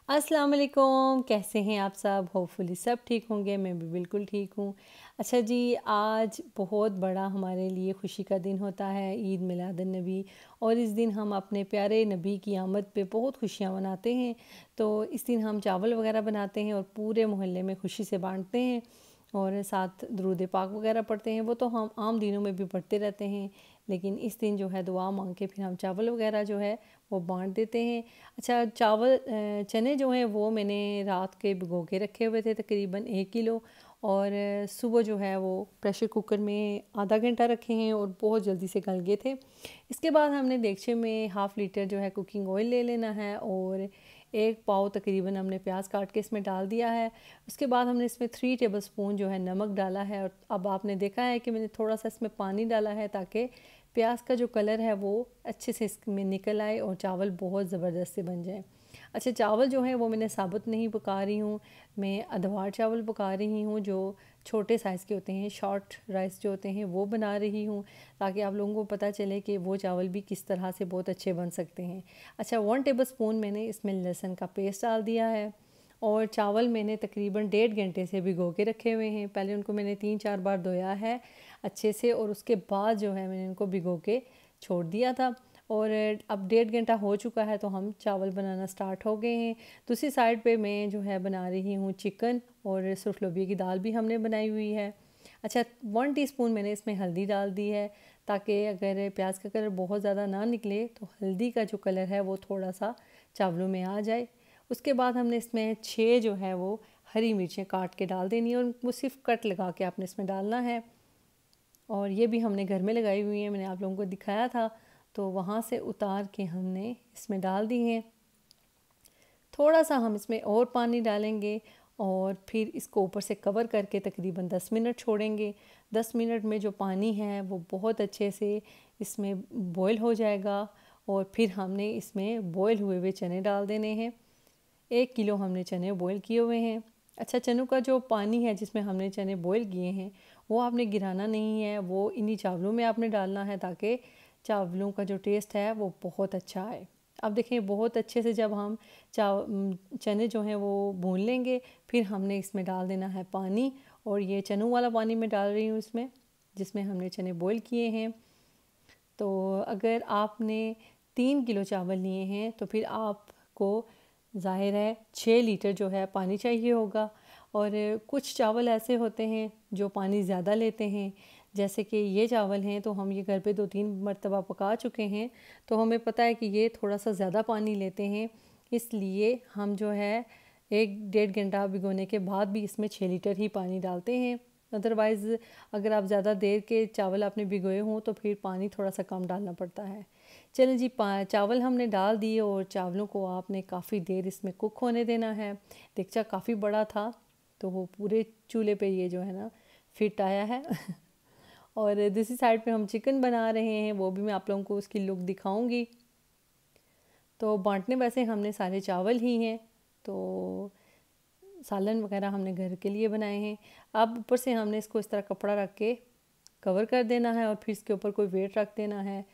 अस्सलाम वालेकुम, कैसे हैं आप सब? होपफुली सब ठीक होंगे, मैं भी बिल्कुल ठीक हूँ। अच्छा जी, आज बहुत बड़ा हमारे लिए खुशी का दिन होता है, ईद मिलादुन्नबी। और इस दिन हम अपने प्यारे नबी की आमद पे बहुत खुशियाँ मनाते हैं। तो इस दिन हम चावल वगैरह बनाते हैं और पूरे मोहल्ले में खुशी से बांटते हैं और साथ दुरूद पाक वगैरह पढ़ते हैं। वो तो हम आम दिनों में भी पढ़ते रहते हैं, लेकिन इस दिन जो है दुआ मांग के फिर हम चावल वगैरह जो है वो बांट देते हैं। अच्छा, चने जो हैं वो मैंने रात के भिगो के रखे हुए थे तकरीबन 1 किलो। और सुबह जो है वो प्रेशर कुकर में आधा घंटा रखे हैं और बहुत जल्दी से गल गए थे। इसके बाद हमने देगचे में हाफ़ लीटर जो है कुकिंग ऑयल ले लेना है और 1 पाव तकरीबन हमने प्याज काट के इसमें डाल दिया है। उसके बाद हमने इसमें 3 टेबलस्पून जो है नमक डाला है और अब आपने देखा है कि मैंने थोड़ा सा इसमें पानी डाला है ताकि प्याज का जो कलर है वो अच्छे से इसमें निकल आए और चावल बहुत ज़बरदस्त से बन जाए। अच्छा, चावल जो है वो मैंने साबुत नहीं पका रही हूँ, मैं अधवार चावल पका रही हूँ जो छोटे साइज़ के होते हैं, शॉर्ट राइस जो होते हैं वो बना रही हूँ, ताकि आप लोगों को पता चले कि वो चावल भी किस तरह से बहुत अच्छे बन सकते हैं। अच्छा, 1 टेबलस्पून मैंने इसमें लहसुन का पेस्ट डाल दिया है और चावल मैंने तकरीबन 1.5 घंटे से भिगो के रखे हुए हैं। पहले उनको मैंने 3-4 बार धोया है अच्छे से और उसके बाद जो है मैंने उनको भिगो के छोड़ दिया था। और अब 1.5 घंटा हो चुका है तो हम चावल बनाना स्टार्ट हो गए हैं। दूसरी साइड पे मैं जो है बना रही हूँ चिकन और सुरख लोबिया की दाल भी हमने बनाई हुई है। अच्छा, 1 टीस्पून मैंने इसमें हल्दी डाल दी है ताकि अगर प्याज का कलर बहुत ज़्यादा ना निकले तो हल्दी का जो कलर है वो थोड़ा सा चावलों में आ जाए। उसके बाद हमने इसमें 6 जो है वो हरी मिर्चें काट के डाल देनी है और वो सिर्फ कट लगा के आपने इसमें डालना है। और ये भी हमने घर में लगाई हुई है, मैंने आप लोगों को दिखाया था, तो वहाँ से उतार के हमने इसमें डाल दी हैं। थोड़ा सा हम इसमें और पानी डालेंगे और फिर इसको ऊपर से कवर करके तकरीबन 10 मिनट छोड़ेंगे। 10 मिनट में जो पानी है वो बहुत अच्छे से इसमें बॉयल हो जाएगा और फिर हमने इसमें बॉयल हुए हुए चने डाल देने हैं। 1 किलो हमने चने बॉयल किए हुए हैं। अच्छा, चनों का जो पानी है जिसमें हमने चने बॉयल किए हैं वो आपने गिराना नहीं है, वो इन्हीं चावलों में आपने डालना है ताकि चावलों का जो टेस्ट है वो बहुत अच्छा आए। अब देखें, बहुत अच्छे से जब हम चने जो हैं वो भून लेंगे फिर हमने इसमें डाल देना है पानी। और ये चनों वाला पानी मैं डाल रही हूँ इसमें, जिसमें हमने चने बॉयल किए हैं। तो अगर आपने 3 किलो चावल लिए हैं तो फिर आपको ज़ाहिर है 6 लीटर जो है पानी चाहिए होगा। और कुछ चावल ऐसे होते हैं जो पानी ज़्यादा लेते हैं, जैसे कि ये चावल हैं तो हम ये घर पे 2-3 मरतबा पका चुके हैं, तो हमें पता है कि ये थोड़ा सा ज़्यादा पानी लेते हैं। इसलिए हम जो है 1-1.5 घंटा भिगोने के बाद भी इसमें 6 लीटर ही पानी डालते हैं। अदरवाइज़ अगर आप ज़्यादा देर के चावल आपने भिगोए हों तो फिर पानी थोड़ा सा कम डालना पड़ता है। चलें जी, चावल हमने डाल दिए और चावलों को आपने काफ़ी देर इसमें कुक होने देना है। देगचा काफ़ी बड़ा था तो वो पूरे चूल्हे पे ये जो है ना फिट आया है और दूसरी साइड पे हम चिकन बना रहे हैं, वो भी मैं आप लोगों को उसकी लुक दिखाऊंगी। तो बांटने वैसे हमने सारे चावल ही हैं, तो सालन वगैरह हमने घर के लिए बनाए हैं। अब ऊपर से हमने इसको इस तरह कपड़ा रख के कवर कर देना है और फिर इसके ऊपर कोई वेट रख देना है।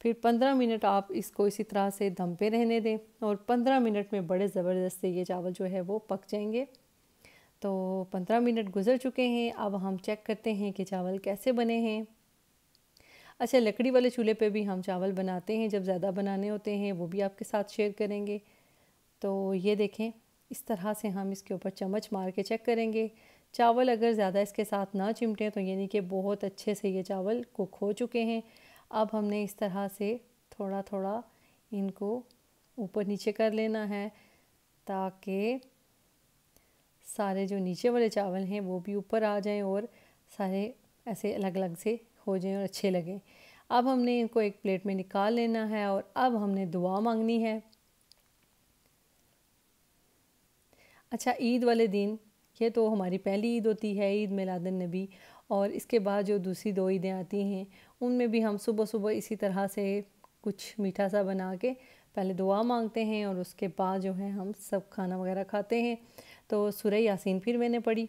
फिर 15 मिनट आप इसको इसी तरह से दम पे रहने दें और 15 मिनट में बड़े ज़बरदस्त से ये चावल जो है वो पक जाएंगे। तो 15 मिनट गुजर चुके हैं, अब हम चेक करते हैं कि चावल कैसे बने हैं। अच्छा, लकड़ी वाले चूल्हे पे भी हम चावल बनाते हैं, जब ज़्यादा बनाने होते हैं वो भी आपके साथ शेयर करेंगे। तो ये देखें, इस तरह से हम इसके ऊपर चम्मच मार के चेक करेंगे। चावल अगर ज़्यादा इसके साथ ना चिमटें तो यानी कि बहुत अच्छे से ये चावल कुक हो चुके हैं। अब हमने इस तरह से थोड़ा थोड़ा इनको ऊपर नीचे कर लेना है ताकि सारे जो नीचे वाले चावल हैं वो भी ऊपर आ जाएं और सारे ऐसे अलग अलग से हो जाएं और अच्छे लगें। अब हमने इनको एक प्लेट में निकाल लेना है और अब हमने दुआ मांगनी है। अच्छा, ईद वाले दिन, ये तो हमारी पहली ईद होती है, ईद मिलादुन्नबी, और इसके बाद जो दूसरी 2 ईदें आती हैं उनमें भी हम सुबह सुबह इसी तरह से कुछ मीठा सा बना के पहले दुआ मांगते हैं और उसके बाद जो है हम सब खाना वगैरह खाते हैं। तो सूरह यासीन फिर मैंने पढ़ी।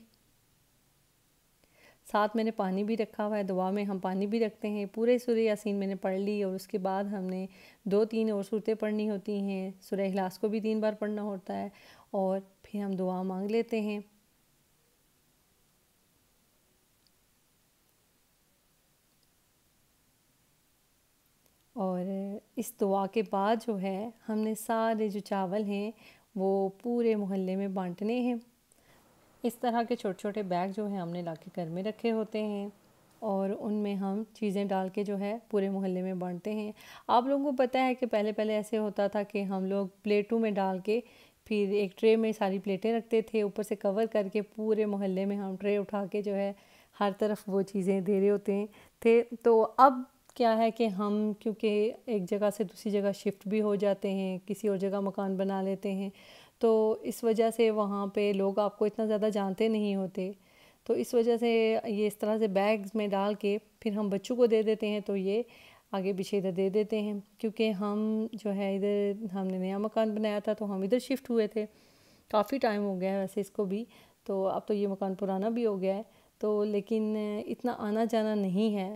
साथ मैंने पानी भी रखा हुआ है, दुआ में हम पानी भी रखते हैं। पूरे सूरह यासीन मैंने पढ़ ली और उसके बाद हमने 2-3 और सूरतें पढ़नी होती हैं। सूरह इखलास को भी 3 बार पढ़ना होता है और फिर हम दुआ मांग लेते हैं। और इस दुआ के बाद जो है हमने सारे जो चावल हैं वो पूरे मोहल्ले में बांटने हैं। इस तरह के छोटे छोटे बैग जो हैं हमने लाके घर में रखे होते हैं और उनमें हम चीज़ें डाल के जो है पूरे मोहल्ले में बांटते हैं। आप लोगों को पता है कि पहले पहले ऐसे होता था कि हम लोग प्लेटों में डाल के फिर एक ट्रे में सारी प्लेटें रखते थे, ऊपर से कवर करके पूरे मोहल्ले में हम ट्रे उठा के जो है हर तरफ वो चीज़ें दे रहे होते हैं थे। तो अब क्या है कि हम क्योंकि एक जगह से दूसरी जगह शिफ्ट भी हो जाते हैं, किसी और जगह मकान बना लेते हैं, तो इस वजह से वहाँ पे लोग आपको इतना ज़्यादा जानते नहीं होते। तो इस वजह से ये इस तरह से बैग्स में डाल के फिर हम बच्चों को दे देते हैं, तो ये आगे पीछे इधर दे देते हैं। क्योंकि हम जो है इधर हमने नया मकान बनाया था तो हम इधर शिफ्ट हुए थे, काफ़ी टाइम हो गया है वैसे इसको भी, तो अब तो ये मकान पुराना भी हो गया है। तो लेकिन इतना आना जाना नहीं है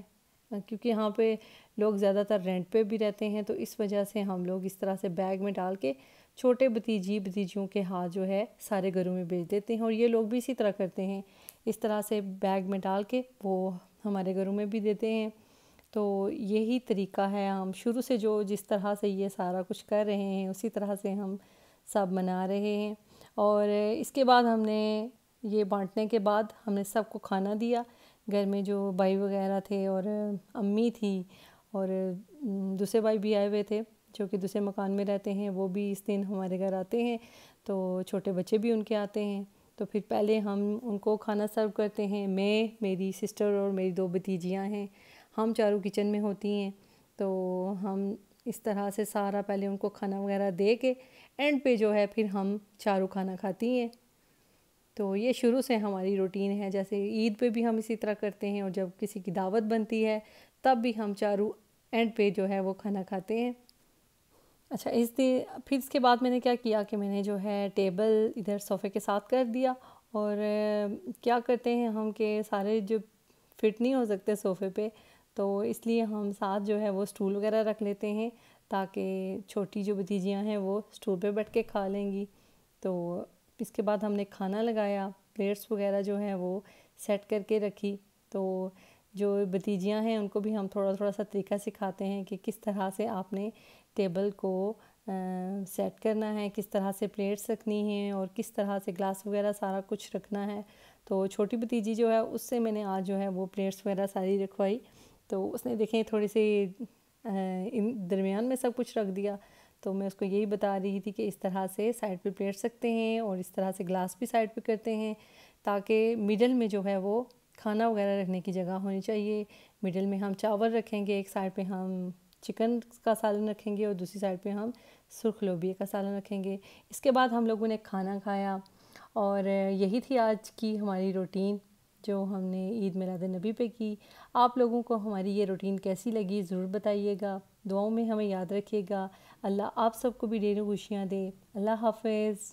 क्योंकि यहाँ पे लोग ज़्यादातर रेंट पे भी रहते हैं, तो इस वजह से हम लोग इस तरह से बैग में डाल के छोटे भतीजियों के हाथ जो है सारे घरों में भेज देते हैं। और ये लोग भी इसी तरह करते हैं, इस तरह से बैग में डाल के वो हमारे घरों में भी देते हैं। तो यही तरीका है, हम शुरू से जो जिस तरह से ये सारा कुछ कर रहे हैं उसी तरह से हम सब मना रहे हैं। और इसके बाद हमने ये बांटने के बाद हमने सबको खाना दिया। घर में जो भाई वगैरह थे और अम्मी थी और दूसरे भाई भी आए हुए थे जो कि दूसरे मकान में रहते हैं, वो भी इस दिन हमारे घर आते हैं, तो छोटे बच्चे भी उनके आते हैं। तो फिर पहले हम उनको खाना सर्व करते हैं। मैं, मेरी सिस्टर और मेरी 2 भतीजियाँ हैं, हम चारों किचन में होती हैं। तो हम इस तरह से सारा पहले उनको खाना वगैरह दे के एंड पे जो है फिर हम चारों खाना खाती हैं। तो ये शुरू से हमारी रूटीन है। जैसे ईद पे भी हम इसी तरह करते हैं और जब किसी की दावत बनती है तब भी हम चारों एंड पे जो है वो खाना खाते हैं। अच्छा, इस दिन फिर इसके बाद मैंने क्या किया कि मैंने जो है टेबल इधर सोफ़े के साथ कर दिया। और क्या करते हैं हम कि सारे जो फिट नहीं हो सकते सोफ़े पे, तो इसलिए हम साथ जो है वो स्टूल वगैरह रख लेते हैं ताकि छोटी जो भतीजियाँ हैं वो स्टूल पे बैठ के खा लेंगी। तो इसके बाद हमने खाना लगाया, प्लेट्स वगैरह जो हैं वो सेट करके रखी। तो जो भतीजियाँ हैं उनको भी हम थोड़ा थोड़ा सा तरीका सिखाते हैं कि किस तरह से आपने टेबल को सेट करना है, किस तरह से प्लेट्स रखनी हैं और किस तरह से ग्लास वगैरह सारा कुछ रखना है। तो छोटी भतीजी जो है उससे मैंने आज जो है वो प्लेट्स वगैरह सारी रखवाई। तो उसने देखें थोड़ी सी इन दरमियान में सब कुछ रख दिया। तो मैं उसको यही बता रही थी कि इस तरह से साइड पे प्लेट्स रखते हैं और इस तरह से ग्लास भी साइड पे करते हैं ताकि मिडल में जो है वो खाना वगैरह रखने की जगह होनी चाहिए। मिडल में हम चावल रखेंगे, एक साइड पे हम चिकन का सालन रखेंगे और दूसरी साइड पे हम सुर्ख लोबिया का सालन रखेंगे। इसके बाद हम लोगों ने खाना खाया और यही थी आज की हमारी रूटीन जो हमने ईद मिलाद नबी पे की। आप लोगों को हमारी ये रूटीन कैसी लगी ज़रूर बताइएगा, दुआओं में हमें याद रखिएगा। अल्लाह आप सबको भी ढेरों खुशियाँ दे। अल्लाह हाफ़िज़।